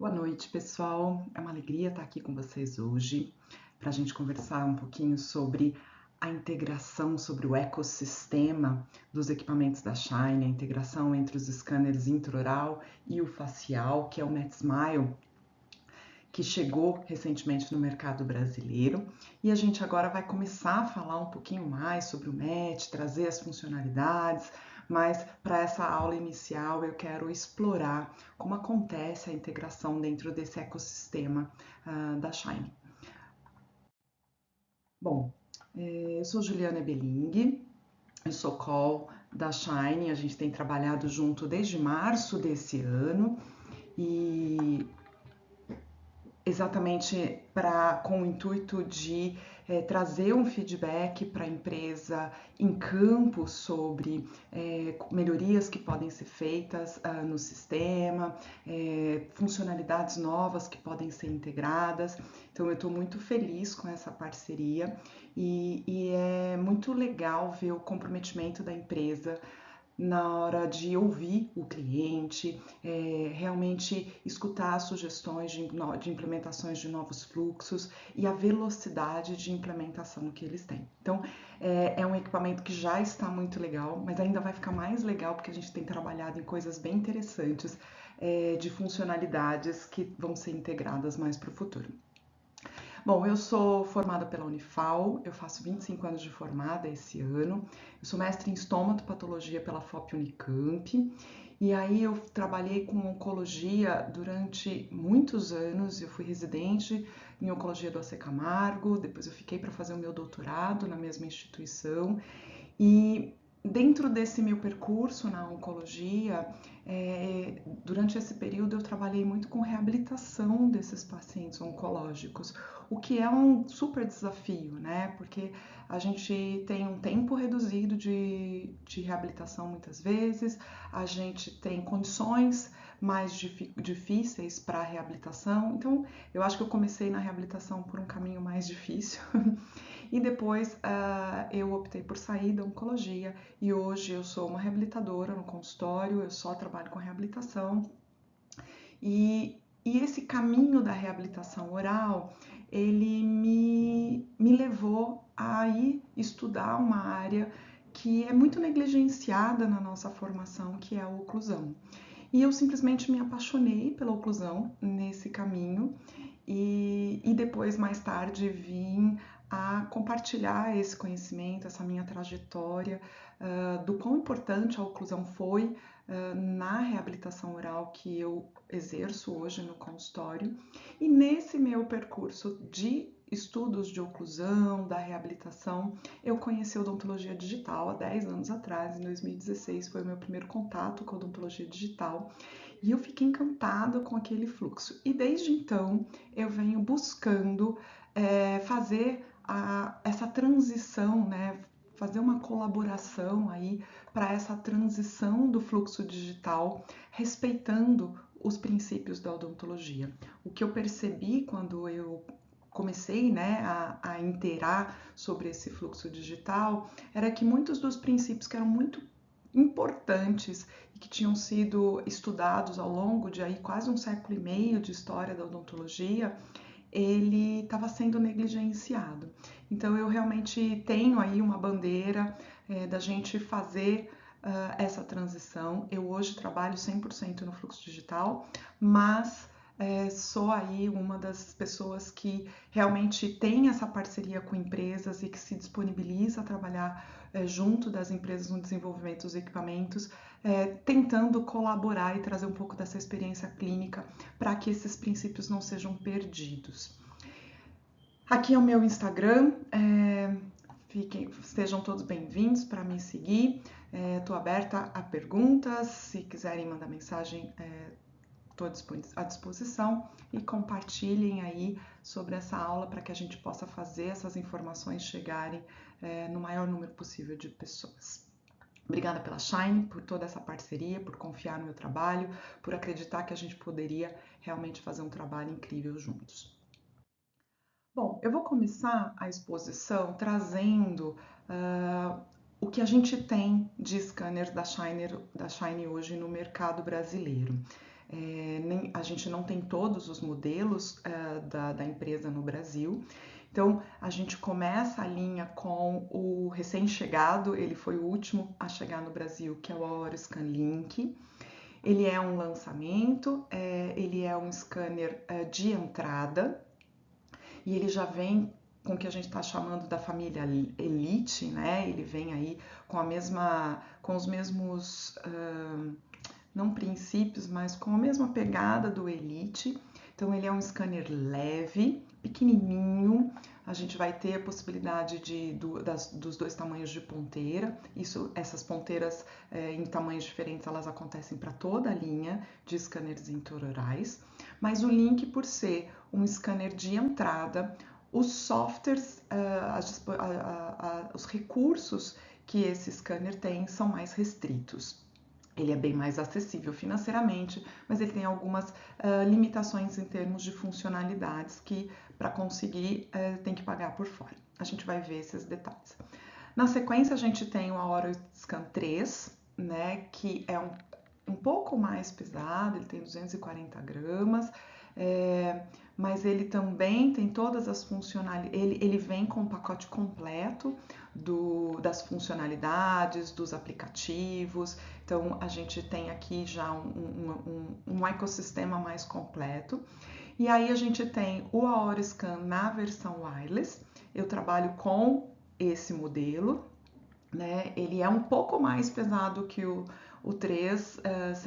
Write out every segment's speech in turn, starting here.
Boa noite, pessoal. É uma alegria estar aqui com vocês hoje para a gente conversar um pouquinho sobre a integração, sobre o ecossistema dos equipamentos da Shine, a integração entre os scanners intraoral e o facial, que é o MedSmile, que chegou recentemente no mercado brasileiro. E a gente agora vai começar a falar um pouquinho mais sobre o MET, trazer as funcionalidades, mas para essa aula inicial eu quero explorar como acontece a integração dentro desse ecossistema da Shine. Bom, eu sou Juliana Ebeling, eu sou call da Shine, a gente tem trabalhado junto desde março desse ano e exatamente com o intuito de trazer um feedback para a empresa em campo sobre melhorias que podem ser feitas no sistema, funcionalidades novas que podem ser integradas. Então eu estou muito feliz com essa parceria e é muito legal ver o comprometimento da empresa na hora de ouvir o cliente, realmente escutar sugestões de implementações de novos fluxos e a velocidade de implementação que eles têm. Então, é um equipamento que já está muito legal, mas ainda vai ficar mais legal porque a gente tem trabalhado em coisas bem interessantes de funcionalidades que vão ser integradas mais para o futuro. Bom, eu sou formada pela Unifal, eu faço 25 anos de formada esse ano. Eu sou mestre em estomatopatologia pela FOP Unicamp. E aí eu trabalhei com oncologia durante muitos anos. Eu fui residente em oncologia do AC Camargo, depois eu fiquei para fazer o meu doutorado na mesma instituição. E dentro desse meu percurso na oncologia, durante esse período eu trabalhei muito com reabilitação desses pacientes oncológicos, o que é um super desafio, né? Porque a gente tem um tempo reduzido de reabilitação muitas vezes, a gente tem condições mais difíceis para a reabilitação. Então, eu acho que eu comecei na reabilitação por um caminho mais difícil e depois eu optei por sair da oncologia e hoje eu sou uma reabilitadora no consultório, eu só trabalho com reabilitação. E esse caminho da reabilitação oral, ele me levou a ir estudar uma área que é muito negligenciada na nossa formação, que é a oclusão. E eu simplesmente me apaixonei pela oclusão nesse caminho e depois, mais tarde, vim a compartilhar esse conhecimento, essa minha trajetória, do quão importante a oclusão foi na reabilitação oral que eu exerço hoje no consultório. E nesse meu percurso de estudos de oclusão, da reabilitação, eu conheci a odontologia digital há 10 anos atrás, em 2016 foi o meu primeiro contato com a odontologia digital e eu fiquei encantada com aquele fluxo. E desde então eu venho buscando fazer essa transição, né? Fazer uma colaboração aí para essa transição do fluxo digital, respeitando os princípios da odontologia. O que eu percebi quando eu comecei, né, a inteirar sobre esse fluxo digital era que muitos dos princípios que eram muito importantes e que tinham sido estudados ao longo de aí quase um século e meio de história da odontologia, ele estava sendo negligenciado. Então eu realmente tenho aí uma bandeira da gente fazer essa transição. Eu hoje trabalho 100% no fluxo digital, mas sou aí uma das pessoas que realmente tem essa parceria com empresas e que se disponibiliza a trabalhar junto das empresas no desenvolvimento dos equipamentos, tentando colaborar e trazer um pouco dessa experiência clínica para que esses princípios não sejam perdidos. Aqui é o meu Instagram, sejam todos bem-vindos para me seguir. Estou aberta a perguntas, se quiserem mandar mensagem, estou à disposição e compartilhem aí sobre essa aula para que a gente possa fazer essas informações chegarem no maior número possível de pessoas. Obrigada pela Shine, por toda essa parceria, por confiar no meu trabalho, por acreditar que a gente poderia realmente fazer um trabalho incrível juntos. Bom, eu vou começar a exposição trazendo o que a gente tem de scanners da Shine hoje no mercado brasileiro. a gente não tem todos os modelos da empresa no Brasil. Então, a gente começa a linha com o recém-chegado, ele foi o último a chegar no Brasil, que é o Aoro Scanlink. Ele é um lançamento, ele é um scanner de entrada, e ele já vem com o que a gente está chamando da família Elite, né? Ele vem aí com os mesmos, não princípios, mas com a mesma pegada do Elite. Então ele é um scanner leve, pequenininho. A gente vai ter a possibilidade dos dois tamanhos de ponteira. Essas ponteiras em tamanhos diferentes, elas acontecem para toda a linha de scanners intraorais. Mas o Link, por ser um scanner de entrada, os softwares, os recursos que esse scanner tem são mais restritos. Ele é bem mais acessível financeiramente, mas ele tem algumas limitações em termos de funcionalidades que, para conseguir, tem que pagar por fora. A gente vai ver esses detalhes. Na sequência, a gente tem o Aoro Scan 3, né, que é um pouco mais pesado, ele tem 240 gramas, mas ele também tem todas as funcionalidades, ele vem com um pacote completo das funcionalidades, dos aplicativos. Então a gente tem aqui já um ecossistema mais completo. E aí a gente tem o Aoro Scan na versão wireless. Eu trabalho com esse modelo, né? Ele é um pouco mais pesado que o 3,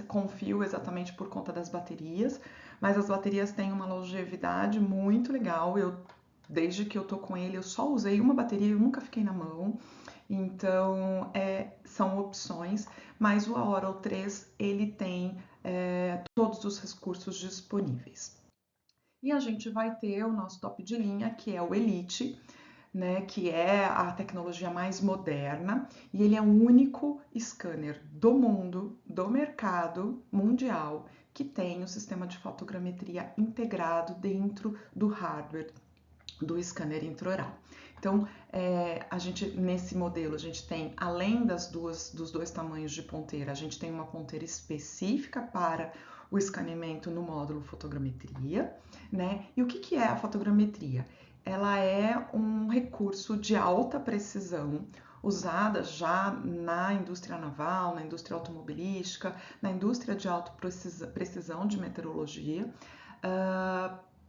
com fio, exatamente por conta das baterias, mas as baterias têm uma longevidade muito legal. Desde que eu tô com ele, eu só usei uma bateria, eu nunca fiquei na mão. Então, são opções, mas o Aoro 3, ele tem todos os recursos disponíveis. E a gente vai ter o nosso top de linha, que é o Elite, né, que é a tecnologia mais moderna, e ele é o único scanner do mundo, do mercado mundial, que tem o sistema de fotogrametria integrado dentro do hardware do scanner intraoral. Então, nesse modelo, a gente tem, além dos dois tamanhos de ponteira, a gente tem uma ponteira específica para o escaneamento no módulo fotogrametria, né? E o que é a fotogrametria? Ela é um recurso de alta precisão, usada já na indústria naval, na indústria automobilística, na indústria de alta precisão de meteorologia,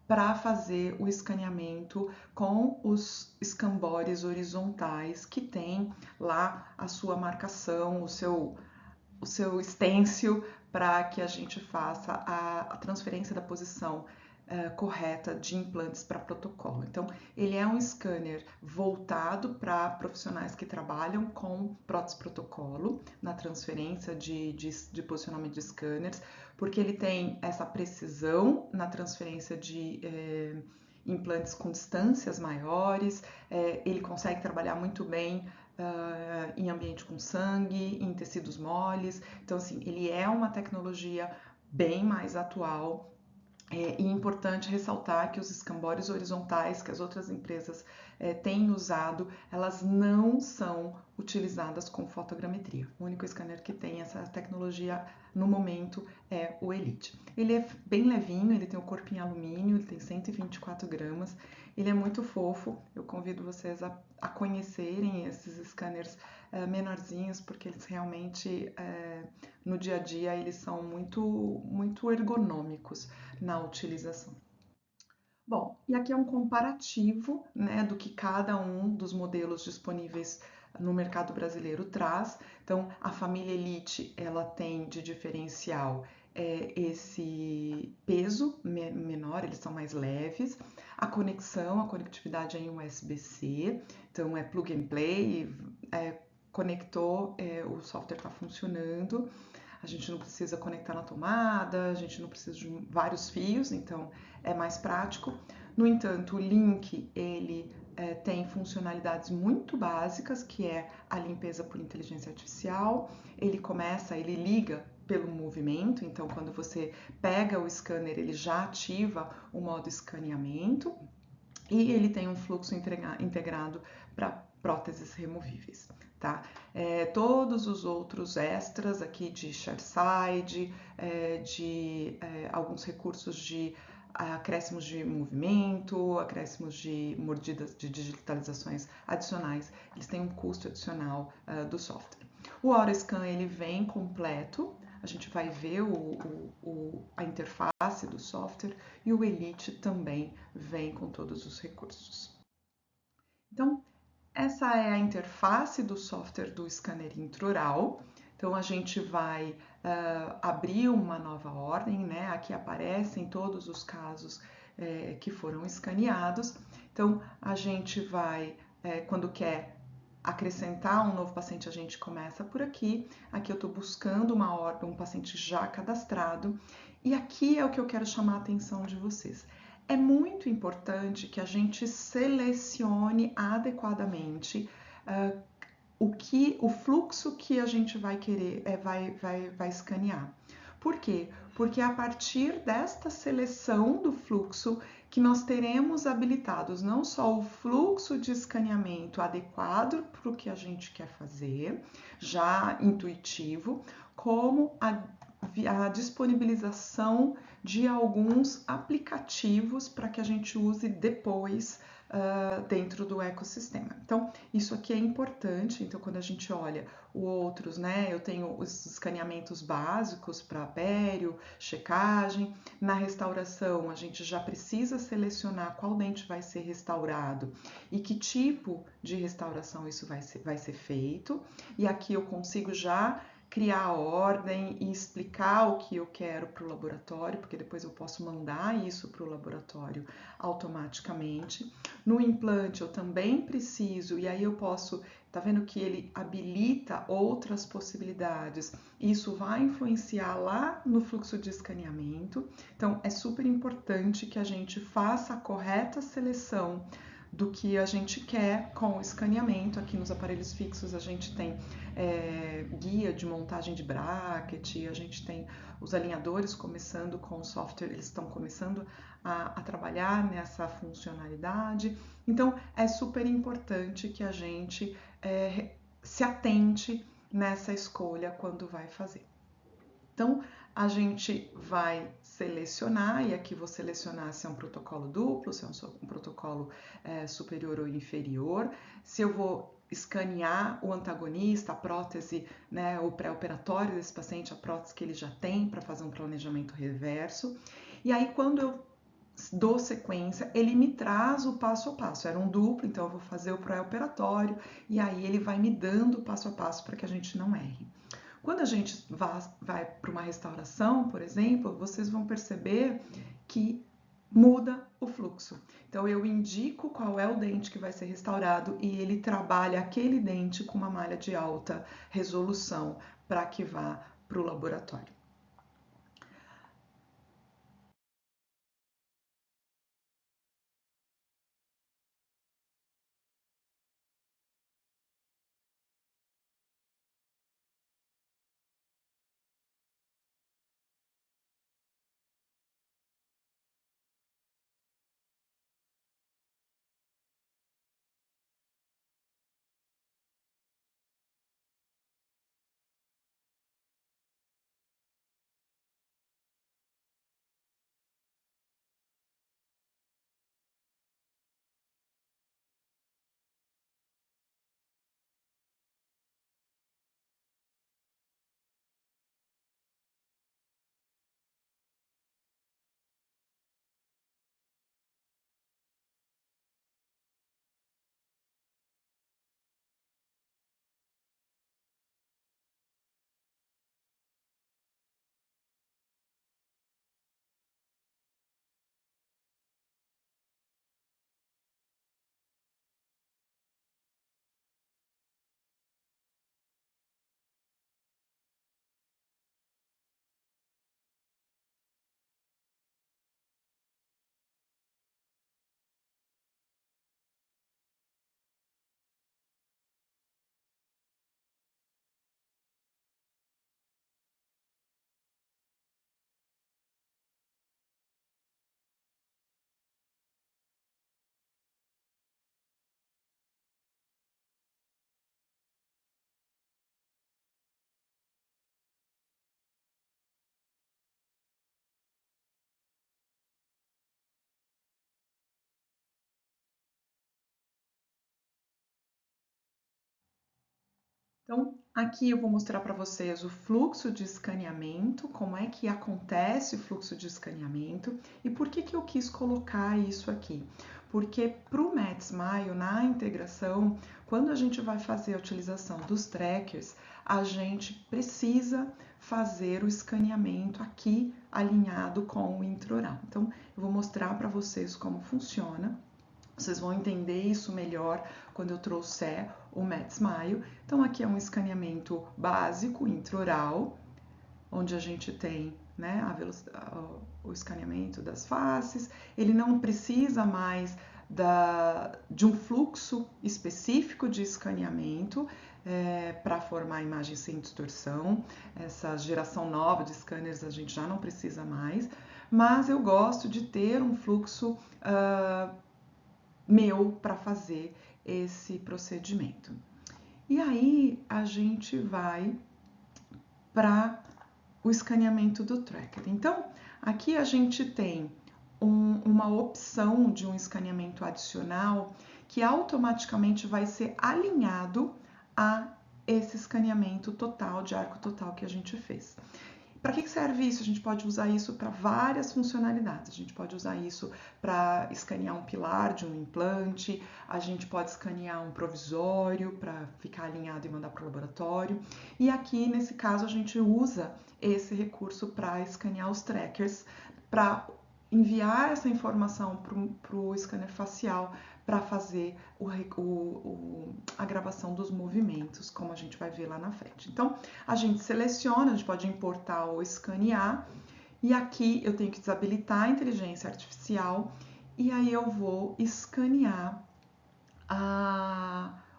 para fazer o escaneamento com os escambores horizontais que tem lá a sua marcação, o seu stencil, para que a gente faça a transferência da posição correta de implantes para protocolo. Então, ele é um scanner voltado para profissionais que trabalham com prótese protocolo na transferência de posicionamento de scanners, porque ele tem essa precisão na transferência de implantes com distâncias maiores, ele consegue trabalhar muito bem em ambiente com sangue, em tecidos moles. Então, assim, ele é uma tecnologia bem mais atual. E é importante ressaltar que os escambores horizontais que as outras empresas têm usado, elas não são utilizadas com fotogrametria. O único scanner que tem essa tecnologia no momento é o Elite. Ele é bem levinho, ele tem o corpo em alumínio, ele tem 124 gramas, ele é muito fofo. Eu convido vocês a conhecerem esses scanners menorzinhos, porque eles realmente, no dia a dia, eles são muito ergonômicos na utilização. Bom, e aqui é um comparativo, né, do que cada um dos modelos disponíveis no mercado brasileiro traz. Então, a família Elite, ela tem de diferencial esse peso menor, eles são mais leves. A conectividade é em USB-C, então é plug and play, conectou, o software está funcionando. A gente não precisa conectar na tomada, a gente não precisa de vários fios, então é mais prático. No entanto, o Link, ele tem funcionalidades muito básicas, que é a limpeza por inteligência artificial. Ele liga pelo movimento, então quando você pega o scanner, ele já ativa o modo escaneamento, e ele tem um fluxo integrado para próteses removíveis. tá? Todos os outros extras aqui de ShareSide, alguns recursos de acréscimos de movimento, acréscimos de mordidas de digitalizações adicionais, eles têm um custo adicional do software. O AutoScan ele vem completo, a gente vai ver a interface do software, e o Elite também vem com todos os recursos. Então, essa é a interface do software do scanner intraoral. Então, a gente vai abrir uma nova ordem, né? Aqui aparecem todos os casos que foram escaneados. Então, a gente vai, quando quer acrescentar um novo paciente, a gente começa por aqui. Aqui eu estou buscando uma ordem, um paciente já cadastrado. E aqui é o que eu quero chamar a atenção de vocês. É muito importante que a gente selecione adequadamente o fluxo que a gente vai querer, vai escanear. Por quê? Porque é a partir desta seleção do fluxo que nós teremos habilitados não só o fluxo de escaneamento adequado para o que a gente quer fazer, já intuitivo, como a disponibilização de alguns aplicativos para que a gente use depois dentro do ecossistema. Então, isso aqui é importante. Então, quando a gente olha outros, né, eu tenho os escaneamentos básicos para pério, checagem. Na restauração, a gente já precisa selecionar qual dente vai ser restaurado e que tipo de restauração isso vai ser feito. E aqui eu consigo já criar a ordem e explicar o que eu quero para o laboratório, porque depois eu posso mandar isso para o laboratório automaticamente. No implante eu também preciso, e aí eu posso, tá vendo que ele habilita outras possibilidades. Isso vai influenciar lá no fluxo de escaneamento. Então é super importante que a gente faça a correta seleção do que a gente quer com o escaneamento. Aqui nos aparelhos fixos a gente tem guia de montagem de bracket, a gente tem os alinhadores começando com o software, eles estão começando a trabalhar nessa funcionalidade. Então é super importante que a gente se atente nessa escolha quando vai fazer. Então, a gente vai selecionar, e aqui vou selecionar se é um protocolo duplo, se é um protocolo superior ou inferior, se eu vou escanear o antagonista, a prótese, né, o pré-operatório desse paciente, a prótese que ele já tem para fazer um planejamento reverso. E aí, quando eu dou sequência, ele me traz o passo a passo. Era um duplo, então eu vou fazer o pré-operatório, e aí ele vai me dando o passo a passo para que a gente não erre. Quando a gente vai para uma restauração, por exemplo, vocês vão perceber que muda o fluxo. Então eu indico qual é o dente que vai ser restaurado e ele trabalha aquele dente com uma malha de alta resolução para que vá para o laboratório. Então, aqui eu vou mostrar para vocês o fluxo de escaneamento, como é que acontece o fluxo de escaneamento e por que eu quis colocar isso aqui. Porque para o MedSmile, na integração, quando a gente vai fazer a utilização dos trackers, a gente precisa fazer o escaneamento aqui alinhado com o intraoral. Então, eu vou mostrar para vocês como funciona. Vocês vão entender isso melhor quando eu trouxer o MedSmile. Então, aqui é um escaneamento básico, intraoral, onde a gente tem, né, o escaneamento das faces. Ele não precisa mais de um fluxo específico de escaneamento para formar a imagem sem distorção. Essa geração nova de scanners a gente já não precisa mais, mas eu gosto de ter um fluxo meu para fazer esse procedimento. E aí a gente vai para o escaneamento do tracker. Então, aqui a gente tem uma opção de um escaneamento adicional que automaticamente vai ser alinhado a esse escaneamento total, de arco total que a gente fez. Para que serve isso? A gente pode usar isso para várias funcionalidades. A gente pode usar isso para escanear um pilar de um implante, a gente pode escanear um provisório para ficar alinhado e mandar para o laboratório. E aqui, nesse caso, a gente usa esse recurso para escanear os trackers, para enviar essa informação para o scanner facial para fazer a gravação dos movimentos, como a gente vai ver lá na frente. Então, a gente seleciona, a gente pode importar ou escanear, e aqui eu tenho que desabilitar a inteligência artificial, e aí eu vou escanear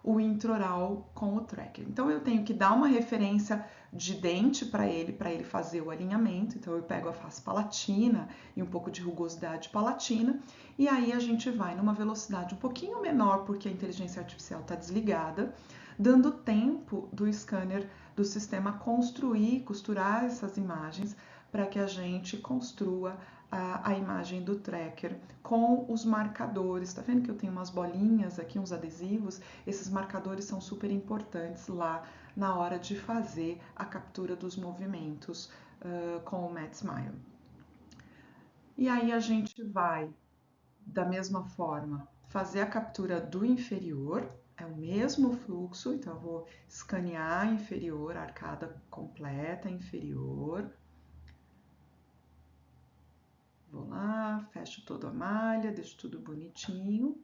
o intraoral com o tracker. Então, eu tenho que dar uma referência de dente para ele fazer o alinhamento. Então, eu pego a face palatina e um pouco de rugosidade palatina, e aí a gente vai numa velocidade um pouquinho menor, porque a inteligência artificial está desligada, dando tempo do scanner do sistema construir, costurar essas imagens para que a gente construa a imagem do tracker com os marcadores. Tá vendo que eu tenho umas bolinhas aqui, uns adesivos? Esses marcadores são super importantes lá na hora de fazer a captura dos movimentos com o MedSmile. E aí a gente vai, da mesma forma, fazer a captura do inferior, é o mesmo fluxo, então eu vou escanear inferior, arcada completa inferior. Vou lá, fecho toda a malha, deixo tudo bonitinho.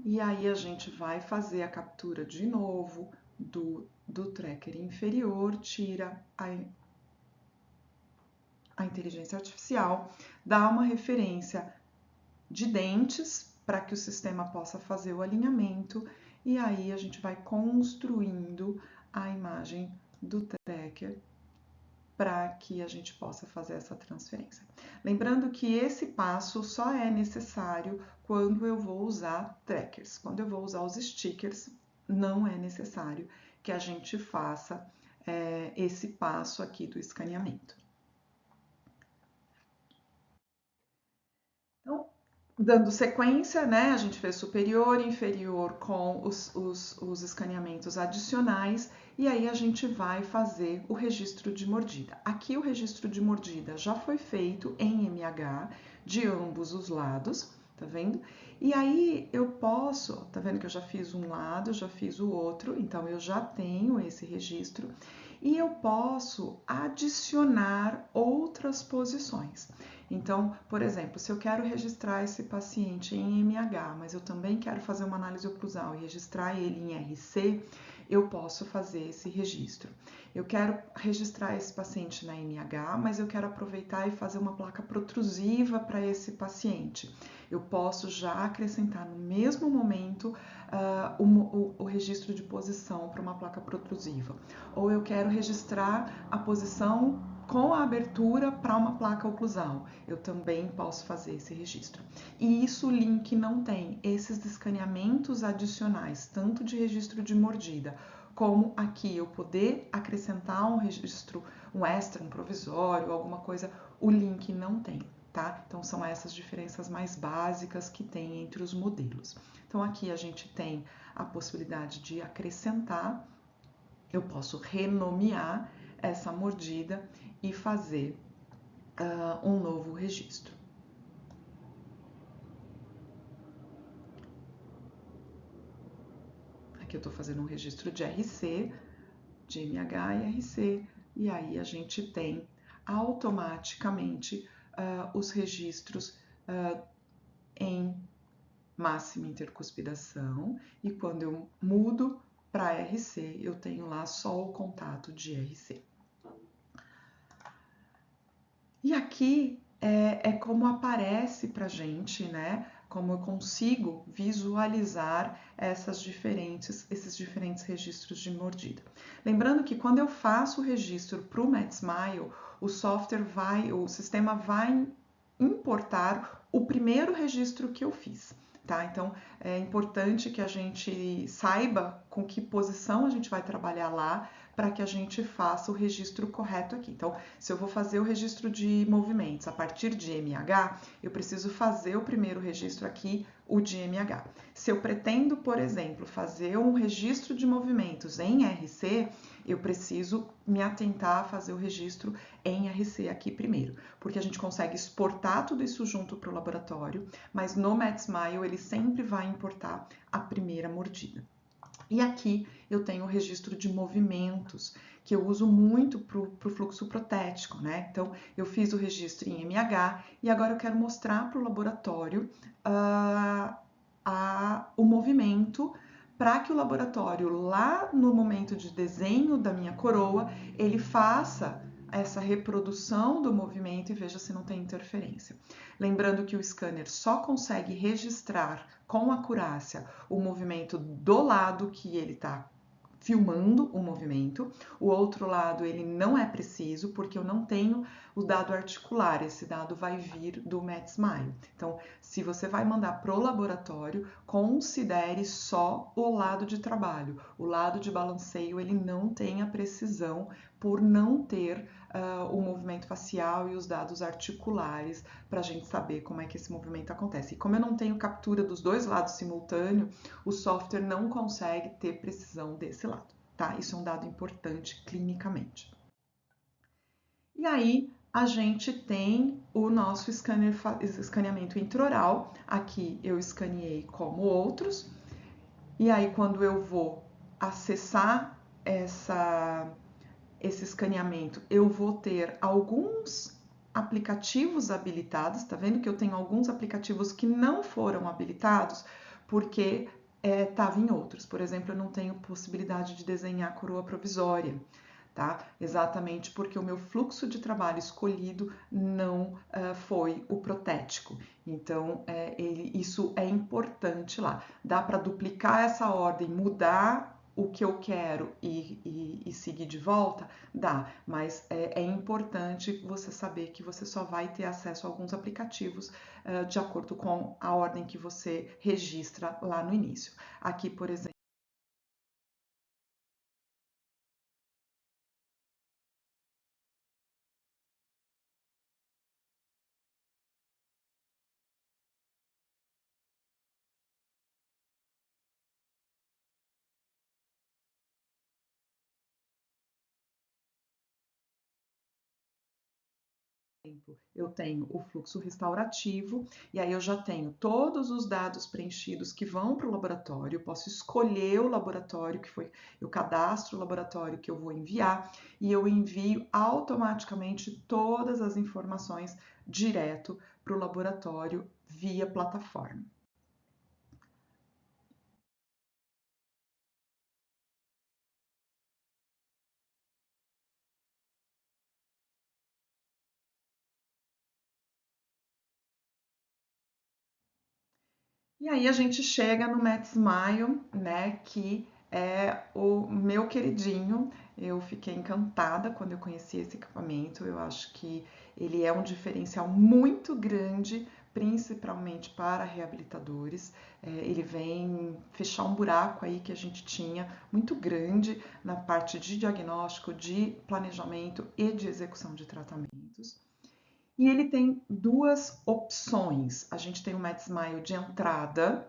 E aí a gente vai fazer a captura de novo do tracker inferior, tira a inteligência artificial, dá uma referência de dentes para que o sistema possa fazer o alinhamento, e aí a gente vai construindo a imagem do tracker para que a gente possa fazer essa transferência. Lembrando que esse passo só é necessário quando eu vou usar trackers. Quando eu vou usar os stickers, não é necessário que a gente faça esse passo aqui do escaneamento. Então, dando sequência, né? A gente fez superior e inferior com os escaneamentos adicionais, e aí a gente vai fazer o registro de mordida. Aqui o registro de mordida já foi feito em MH de ambos os lados, tá vendo? E aí eu posso, tá vendo que eu já fiz um lado, já fiz o outro, então eu já tenho esse registro, e eu posso adicionar outras posições. Então, por exemplo, se eu quero registrar esse paciente em MH, mas eu também quero fazer uma análise oclusal e registrar ele em RC, eu posso fazer esse registro. Eu quero registrar esse paciente na MH, mas eu quero aproveitar e fazer uma placa protrusiva para esse paciente. Eu posso já acrescentar no mesmo momento o registro de posição para uma placa protrusiva. Ou eu quero registrar a posição com a abertura para uma placa oclusal. Eu também posso fazer esse registro. E isso o link não tem. Esses escaneamentos adicionais, tanto de registro de mordida, como aqui eu poder acrescentar um registro, um extra, um provisório, alguma coisa, o link não tem. tá? Então são essas diferenças mais básicas que tem entre os modelos. Então aqui a gente tem a possibilidade de acrescentar, eu posso renomear essa mordida e fazer um novo registro. Aqui eu estou fazendo um registro de RC, de MH e RC, e aí a gente tem automaticamente os registros em máxima intercuspidação, e quando eu mudo para RC, eu tenho lá só o contato de RC. E aqui é como aparece para a gente, né? Como eu consigo visualizar esses diferentes registros de mordida. Lembrando que quando eu faço o registro para o MedSmile, o sistema vai importar o primeiro registro que eu fiz. Tá? Então é importante que a gente saiba com que posição a gente vai trabalhar lá para que a gente faça o registro correto aqui. Então, se eu vou fazer o registro de movimentos a partir de MH, eu preciso fazer o primeiro registro aqui, o de MH. Se eu pretendo, por exemplo, fazer um registro de movimentos em RC, eu preciso me atentar a fazer o registro em RC aqui primeiro, porque a gente consegue exportar tudo isso junto para o laboratório, mas no MedSmile ele sempre vai importar a primeira mordida. E aqui eu tenho o registro de movimentos, que eu uso muito para o fluxo protético, né? Então, eu fiz o registro em MH e agora eu quero mostrar para o laboratório o movimento, para que o laboratório, lá no momento de desenho da minha coroa, ele faça essa reprodução do movimento e veja se não tem interferência. Lembrando que o scanner só consegue registrar com acurácia o movimento do lado que ele está filmando o movimento, o outro lado ele não é preciso porque eu não tenho o dado articular, esse dado vai vir do MedSmile. Então, se você vai mandar para o laboratório, considere só o lado de trabalho. O lado de balanceio ele não tem a precisão por não ter o movimento facial e os dados articulares para a gente saber como é que esse movimento acontece. E como eu não tenho captura dos dois lados simultâneo, o software não consegue ter precisão desse lado, tá? Isso é um dado importante clinicamente. E aí a gente tem o nosso escaneamento intraoral. Aqui eu escaneei como outros. E aí quando eu vou acessar esse escaneamento, eu vou ter alguns aplicativos habilitados. Tá vendo que eu tenho alguns aplicativos que não foram habilitados porque estava em outros. Por exemplo, eu não tenho possibilidade de desenhar coroa provisória, tá? Exatamente porque o meu fluxo de trabalho escolhido não foi o protético. Então, isso é importante lá. Dá para duplicar essa ordem, mudar o que eu quero e seguir de volta? Dá, mas é importante você saber que você só vai ter acesso a alguns aplicativos de acordo com a ordem que você registra lá no início. Aqui, por exemplo, eu tenho o fluxo restaurativo e aí eu já tenho todos os dados preenchidos que vão para o laboratório, eu posso escolher o laboratório que foi, eu cadastro o laboratório que eu vou enviar e eu envio automaticamente todas as informações direto para o laboratório via plataforma. E aí a gente chega no MedSmile, né, que é o meu queridinho. Eu fiquei encantada quando eu conheci esse equipamento. Eu acho que ele é um diferencial muito grande, principalmente para reabilitadores. Ele vem fechar um buraco aí que a gente tinha muito grande na parte de diagnóstico, de planejamento e de execução de tratamentos. E ele tem duas opções. A gente tem o MedSmile de entrada,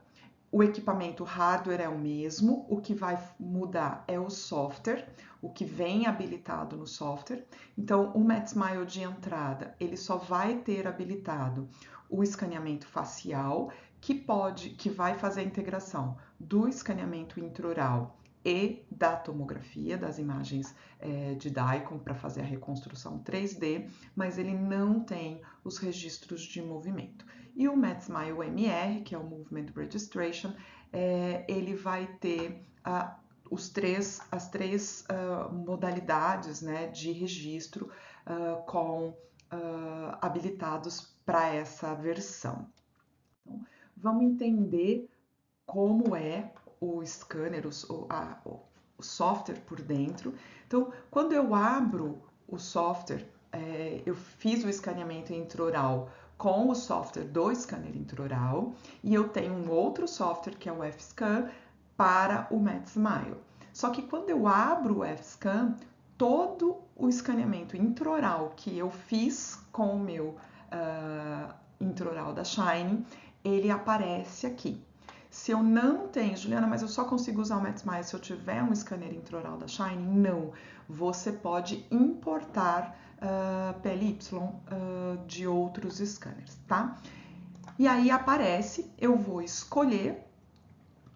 o equipamento hardware é o mesmo, o que vai mudar é o software, o que vem habilitado no software. Então, o MedSmile de entrada, ele só vai ter habilitado o escaneamento facial, que vai fazer a integração do escaneamento intraoral e da tomografia, das imagens de DICOM para fazer a reconstrução 3D, mas ele não tem os registros de movimento. E o MedSmile MR, que é o Movement Registration, ele vai ter as três modalidades, né, de registro habilitados para essa versão. Então, vamos entender como é o scanner, o software por dentro. Então, quando eu abro o software, eu fiz o escaneamento intraoral com o software do scanner intraoral e eu tenho um outro software que é o F-Scan para o MedSmile. Só que quando eu abro o F-Scan, todo o escaneamento intraoral que eu fiz com o meu intraoral da Shine, ele aparece aqui. Se eu não tenho, Juliana, mas eu só consigo usar o MedSmile se eu tiver um scanner intraoral da Shine? Não. Você pode importar PLY de outros scanners, tá? E aí aparece, eu vou escolher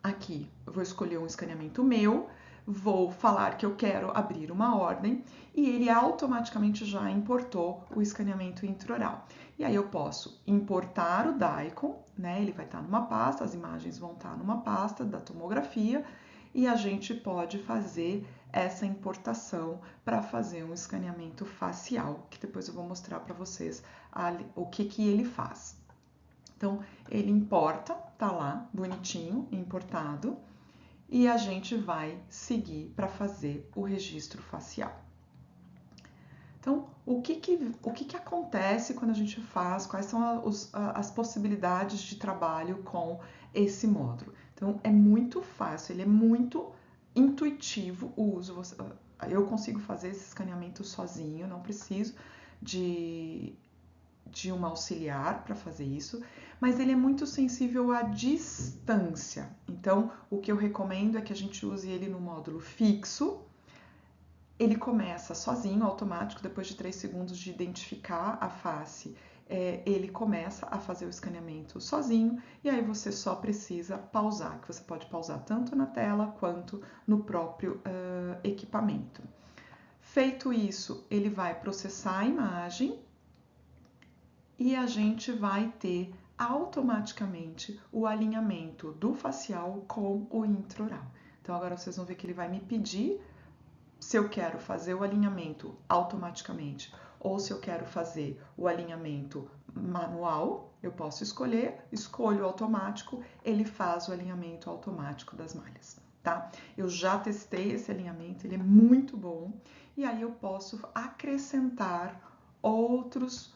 aqui, eu vou escolher um escaneamento meu, vou falar que eu quero abrir uma ordem e ele automaticamente já importou o escaneamento intraoral. E aí eu posso importar o DICOM, né? Ele vai estar numa pasta, as imagens vão estar numa pasta da tomografia e a gente pode fazer essa importação para fazer um escaneamento facial, que depois eu vou mostrar para vocês o que ele faz. Então, ele importa, tá lá, bonitinho, importado, e a gente vai seguir para fazer o registro facial. Então, o que acontece quando a gente faz, quais são as possibilidades de trabalho com esse módulo? Então, é muito fácil, ele é muito intuitivo o uso. Eu consigo fazer esse escaneamento sozinho, não preciso de uma auxiliar para fazer isso, mas ele é muito sensível à distância. Então, o que eu recomendo é que a gente use ele no módulo fixo. Ele começa sozinho, automático, depois de 3 segundos de identificar a face, ele começa a fazer o escaneamento sozinho e aí você só precisa pausar, que você pode pausar tanto na tela quanto no próprio equipamento. Feito isso, ele vai processar a imagem e a gente vai ter automaticamente o alinhamento do facial com o intraoral. Então agora vocês vão ver que ele vai me pedir se eu quero fazer o alinhamento automaticamente ou se eu quero fazer o alinhamento manual, eu posso escolher, escolho automático, ele faz o alinhamento automático das malhas, tá? Eu já testei esse alinhamento, ele é muito bom, e aí eu posso acrescentar outros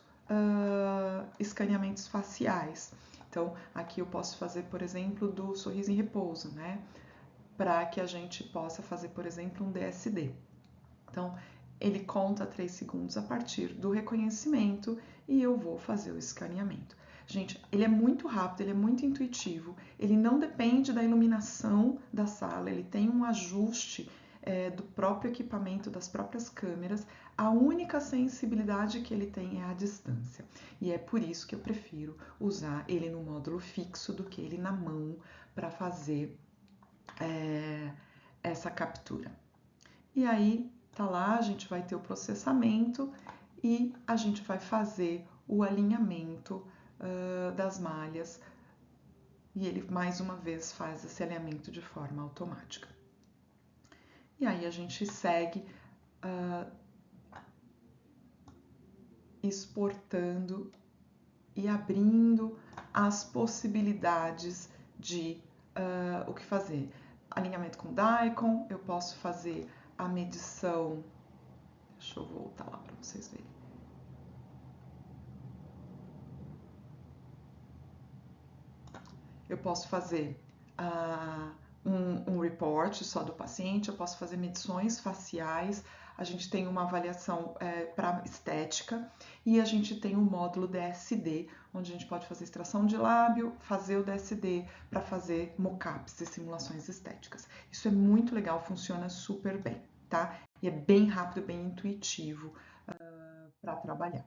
escaneamentos faciais. Então, aqui eu posso fazer, por exemplo, do sorriso em repouso, né? Para que a gente possa fazer, por exemplo, um DSD. Então, ele conta 3 segundos a partir do reconhecimento e eu vou fazer o escaneamento. Gente, ele é muito rápido, ele é muito intuitivo, ele não depende da iluminação da sala, ele tem um ajuste do próprio equipamento, das próprias câmeras. A única sensibilidade que ele tem é a distância. E é por isso que eu prefiro usar ele no módulo fixo do que ele na mão para fazer essa captura. E aí, tá lá, a gente vai ter o processamento e a gente vai fazer o alinhamento das malhas e ele mais uma vez faz esse alinhamento de forma automática. E aí a gente segue exportando e abrindo as possibilidades de o que fazer. Alinhamento com DICOM, eu posso fazer a medição. Deixa eu voltar lá para vocês verem. Eu posso fazer um report só do paciente, eu posso fazer medições faciais a gente tem uma avaliação para estética e a gente tem o módulo DSD, onde a gente pode fazer extração de lábio, fazer o DSD para fazer mockups e simulações estéticas. Isso é muito legal, funciona super bem, tá? E é bem rápido, bem intuitivo para trabalhar.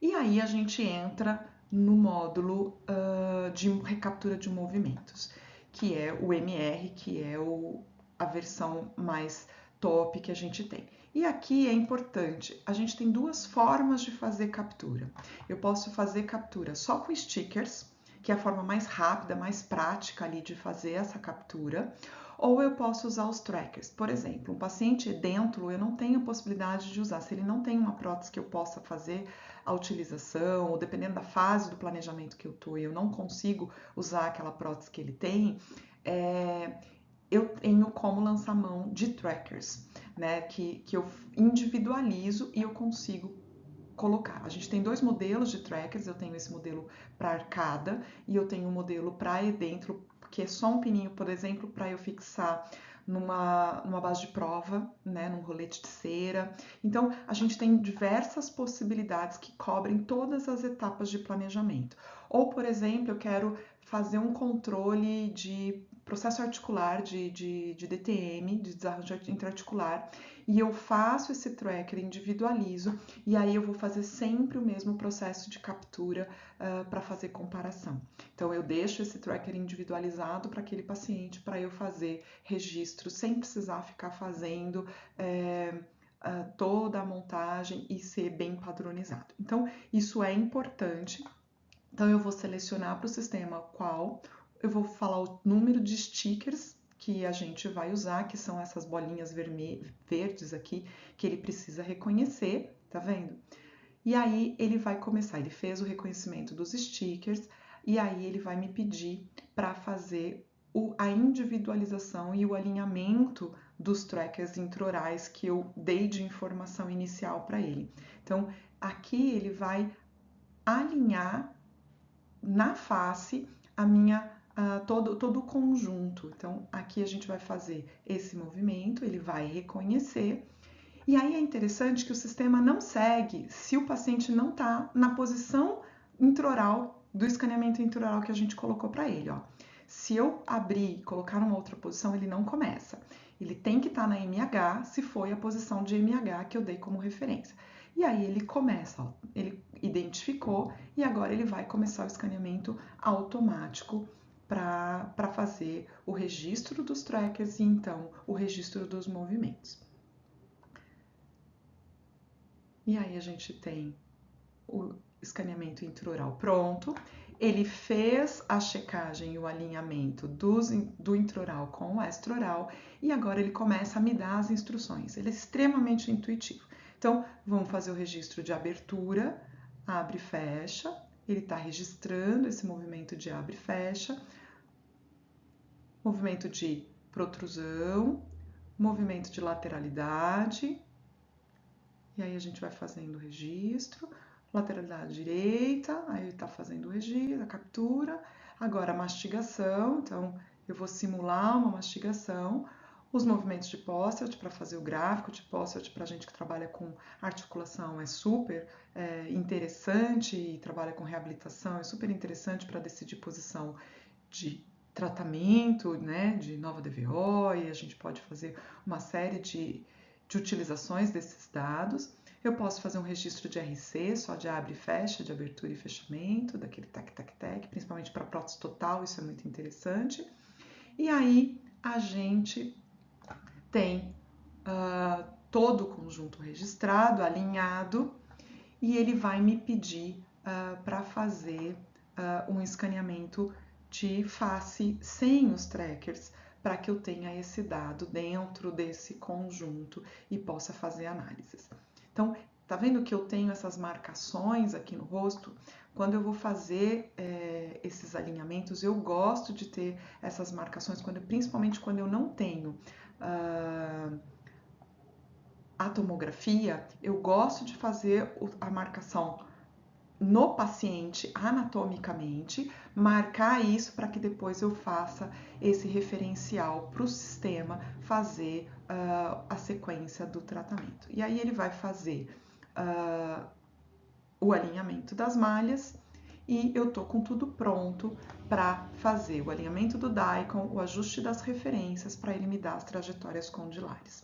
E aí a gente entra no módulo de recaptura de movimentos, que é o MR, que é a versão mais top que a gente tem. E aqui é importante, a gente tem duas formas de fazer captura. Eu posso fazer captura só com stickers, que é a forma mais rápida, mais prática ali de fazer essa captura, ou eu posso usar os trackers. Por exemplo, um paciente edêntulo, eu não tenho possibilidade de usar. Se ele não tem uma prótese que eu possa fazer a utilização, ou dependendo da fase do planejamento que eu estou e eu não consigo usar aquela prótese que ele tem, eu tenho como lançar mão de trackers, né, que eu individualizo e eu consigo colocar. A gente tem dois modelos de trackers, eu tenho esse modelo para arcada e eu tenho um modelo para edêntulo, que é só um pininho, por exemplo, para eu fixar numa base de prova, né, num rolete de cera. Então, a gente tem diversas possibilidades que cobrem todas as etapas de planejamento. Ou, por exemplo, eu quero fazer um controle de processo articular, de DTM, de desarranjo interarticular, e eu faço esse tracker, individualizo, e aí eu vou fazer sempre o mesmo processo de captura para fazer comparação. Então, eu deixo esse tracker individualizado para aquele paciente, para eu fazer registro, sem precisar ficar fazendo toda a montagem e ser bem padronizado. Então, isso é importante. Então, eu vou selecionar para o sistema qual, eu vou falar o número de stickers que a gente vai usar, que são essas bolinhas verdes aqui, que ele precisa reconhecer, tá vendo? E aí ele vai começar, ele fez o reconhecimento dos stickers, e aí ele vai me pedir para fazer a individualização e o alinhamento dos trackers intraorais que eu dei de informação inicial para ele. Então, aqui ele vai alinhar na face todo o conjunto. Então, aqui a gente vai fazer esse movimento, ele vai reconhecer. E aí é interessante que o sistema não segue se o paciente não está na posição intraoral do escaneamento intraoral que a gente colocou para ele. Ó. Se eu abrir e colocar numa outra posição, ele não começa. Ele tem que estar na MH, se foi a posição de MH que eu dei como referência. E aí ele começa, ó, ele identificou e agora ele vai começar o escaneamento automático para fazer o registro dos trackers e então o registro dos movimentos. E aí a gente tem o escaneamento intraoral pronto, ele fez a checagem e o alinhamento do intraoral com o extraoral e agora ele começa a me dar as instruções. Ele é extremamente intuitivo. Então, vamos fazer o registro de abertura, abre e fecha. Ele está registrando esse movimento de abre e fecha, movimento de protrusão, movimento de lateralidade. E aí a gente vai fazendo o registro, lateralidade direita, aí está fazendo o registro, a captura. Agora a mastigação, então eu vou simular uma mastigação. Os movimentos de Posselt para fazer o gráfico de Posselt para a gente que trabalha com articulação é super interessante e trabalha com reabilitação, é super interessante para decidir posição de tratamento, né, de nova DVO, e a gente pode fazer uma série de utilizações desses dados. Eu posso fazer um registro de RC, só de abre e fecha, de abertura e fechamento, daquele tac-tac-tac, principalmente para prótese total, isso é muito interessante. E aí a gente tem todo o conjunto registrado, alinhado, e ele vai me pedir para fazer um escaneamento de face sem os trackers, para que eu tenha esse dado dentro desse conjunto e possa fazer análises. Então, tá vendo que eu tenho essas marcações aqui no rosto? Quando eu vou fazer esses alinhamentos, eu gosto de ter essas marcações, principalmente quando eu não tenho a tomografia, eu gosto de fazer a marcação no paciente anatomicamente, marcar isso para que depois eu faça esse referencial para o sistema fazer a sequência do tratamento. E aí ele vai fazer o alinhamento das malhas e eu tô com tudo pronto para fazer o alinhamento do DICOM, o ajuste das referências para ele me dar as trajetórias condilares.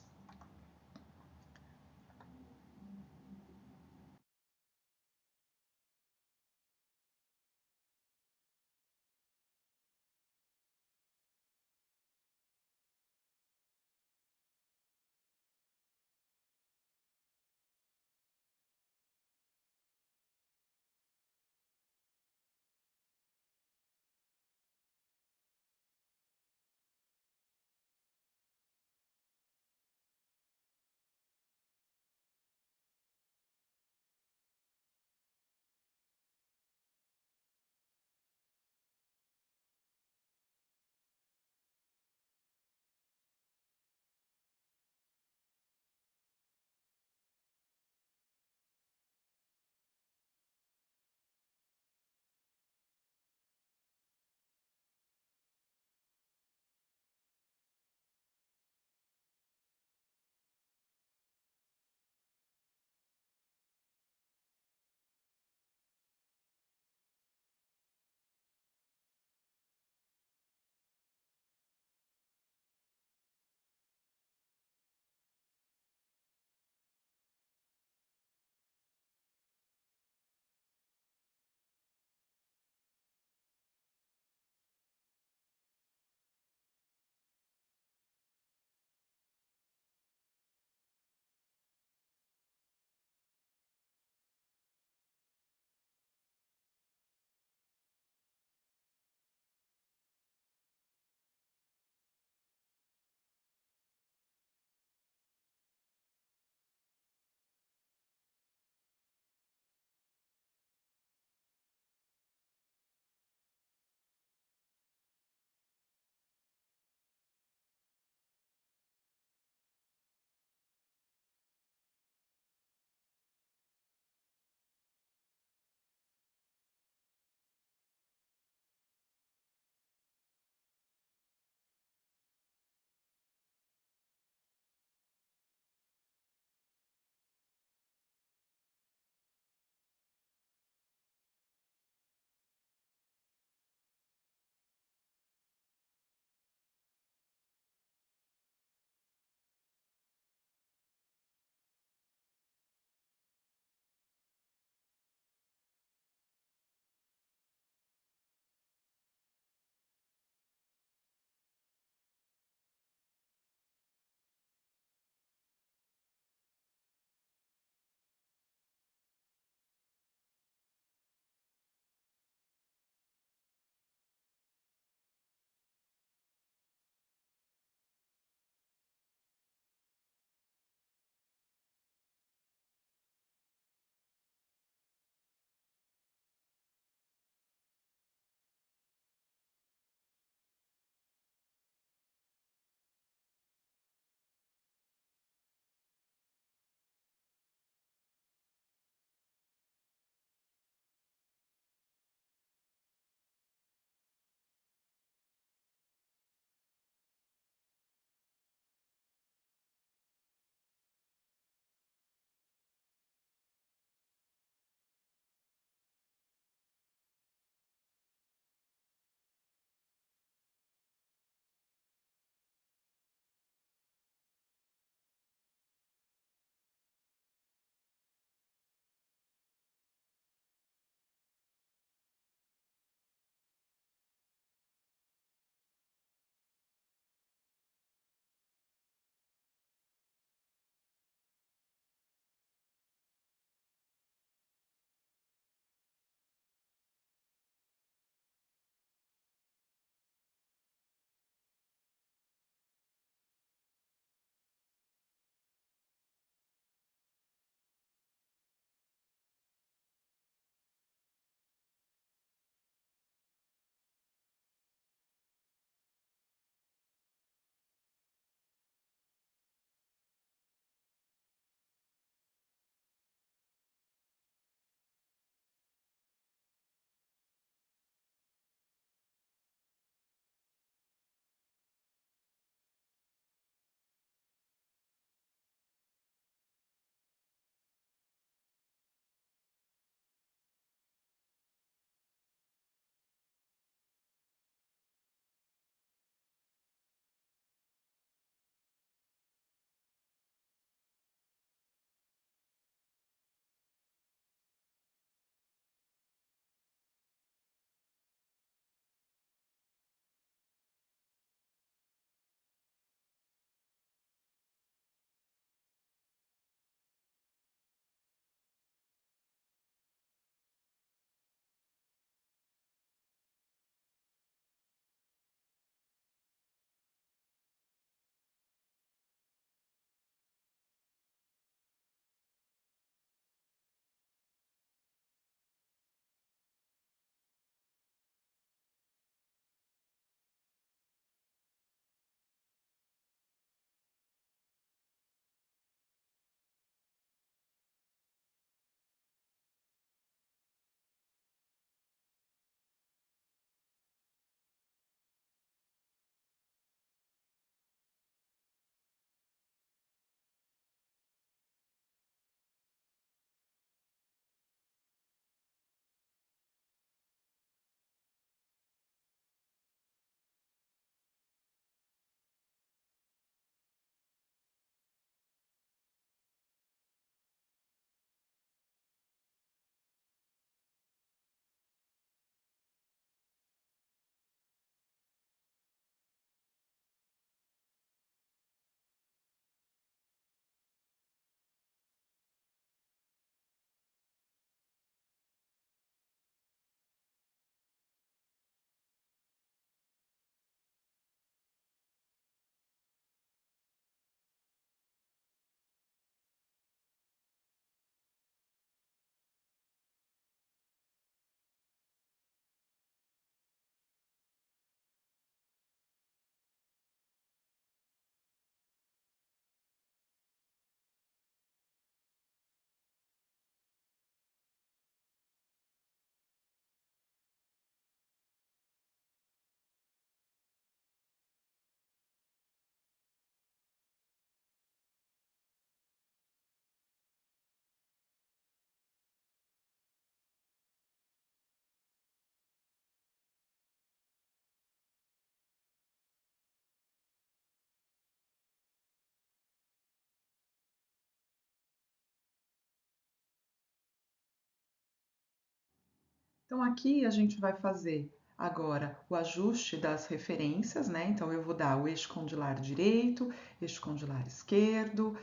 Então aqui a gente vai fazer agora o ajuste das referências, né? Então eu vou dar o eixo condilar direito, eixo condilar esquerdo.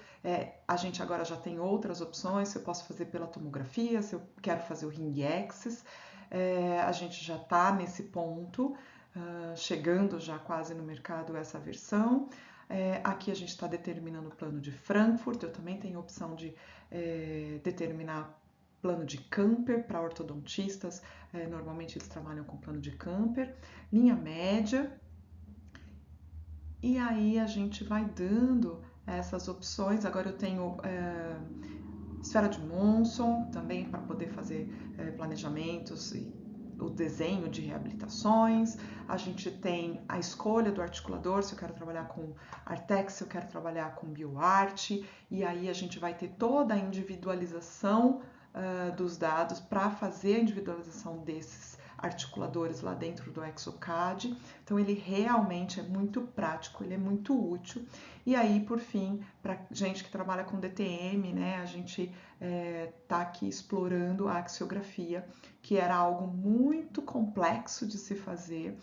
A gente agora já tem outras opções, se eu posso fazer pela tomografia, se eu quero fazer o ring axis. A gente já está nesse ponto, chegando já quase no mercado essa versão. Aqui a gente está determinando o plano de Frankfurt, eu também tenho a opção de determinar plano de Camper para ortodontistas, normalmente eles trabalham com plano de Camper, linha média, e aí a gente vai dando essas opções. Agora eu tenho esfera de Monson também para poder fazer planejamentos e o desenho de reabilitações. A gente tem a escolha do articulador, se eu quero trabalhar com Artex, se eu quero trabalhar com BioArt, e aí a gente vai ter toda a individualização dos dados para fazer a individualização desses articuladores lá dentro do Exocad. Então ele realmente é muito prático, ele é muito útil. E aí, por fim, para gente que trabalha com DTM, né, a gente está aqui explorando a axiografia, que era algo muito complexo de se fazer.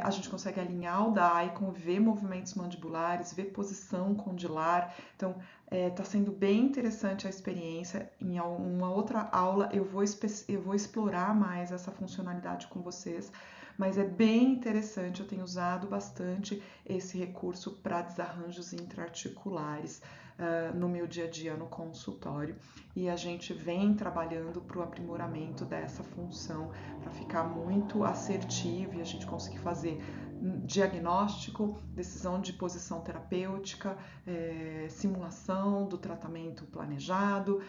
A gente consegue alinhar o DAICOM, ver movimentos mandibulares, ver posição condilar. Então, está sendo bem interessante a experiência. Em uma outra aula eu vou explorar mais essa funcionalidade com vocês, mas é bem interessante. Eu tenho usado bastante esse recurso para desarranjos intraarticulares no meu dia a dia no consultório, e a gente vem trabalhando para o aprimoramento dessa função para ficar muito assertivo e a gente conseguir fazer diagnóstico, decisão de posição terapêutica, simulação do tratamento planejado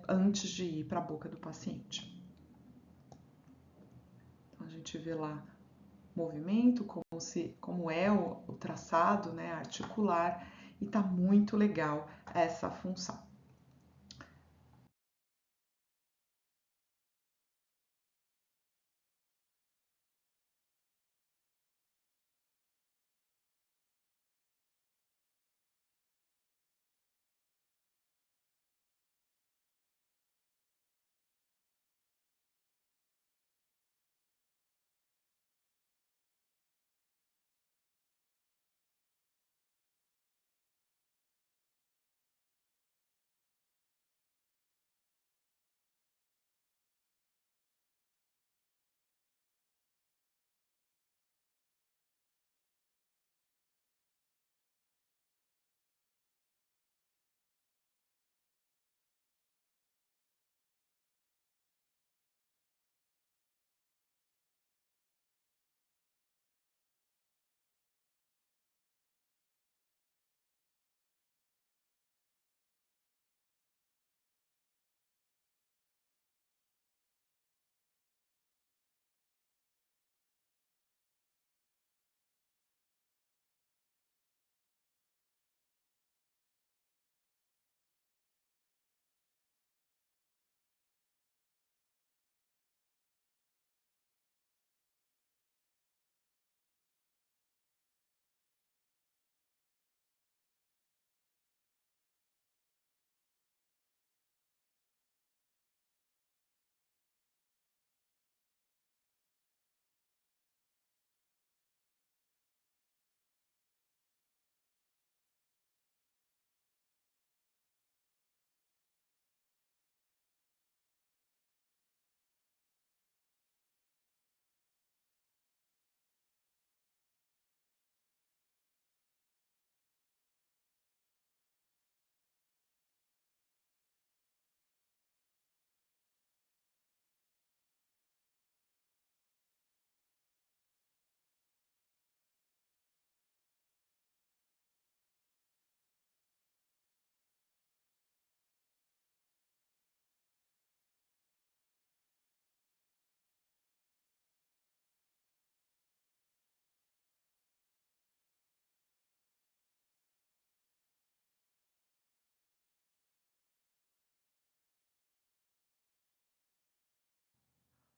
antes de ir para a boca do paciente. Então a gente vê lá movimento, como é o traçado, né, articular, e tá muito legal essa função.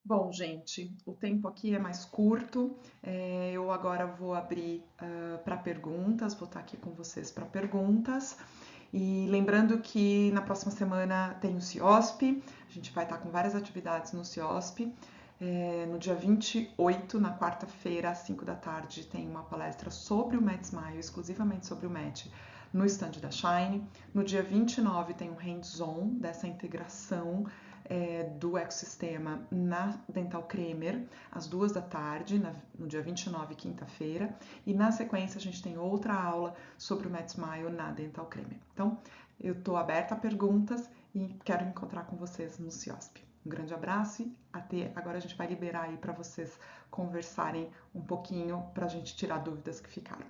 Bom, gente, o tempo aqui é mais curto. Eu agora vou abrir para perguntas, vou estar aqui com vocês para perguntas. E lembrando que na próxima semana tem o CIOSP, a gente vai estar com várias atividades no CIOSP. No dia 28, na quarta-feira, às 5 da tarde, tem uma palestra sobre o Met Smile, exclusivamente sobre o Met, no stand da Shine. No dia 29 tem um hands-on dessa integração do ecossistema na Dental Cremer, às 2 da tarde, no dia 29, quinta-feira. E na sequência a gente tem outra aula sobre o Met Smile na Dental Cremer. Então, eu estou aberta a perguntas e quero encontrar com vocês no CIOSP. Um grande abraço e até agora a gente vai liberar aí para vocês conversarem um pouquinho para a gente tirar dúvidas que ficaram.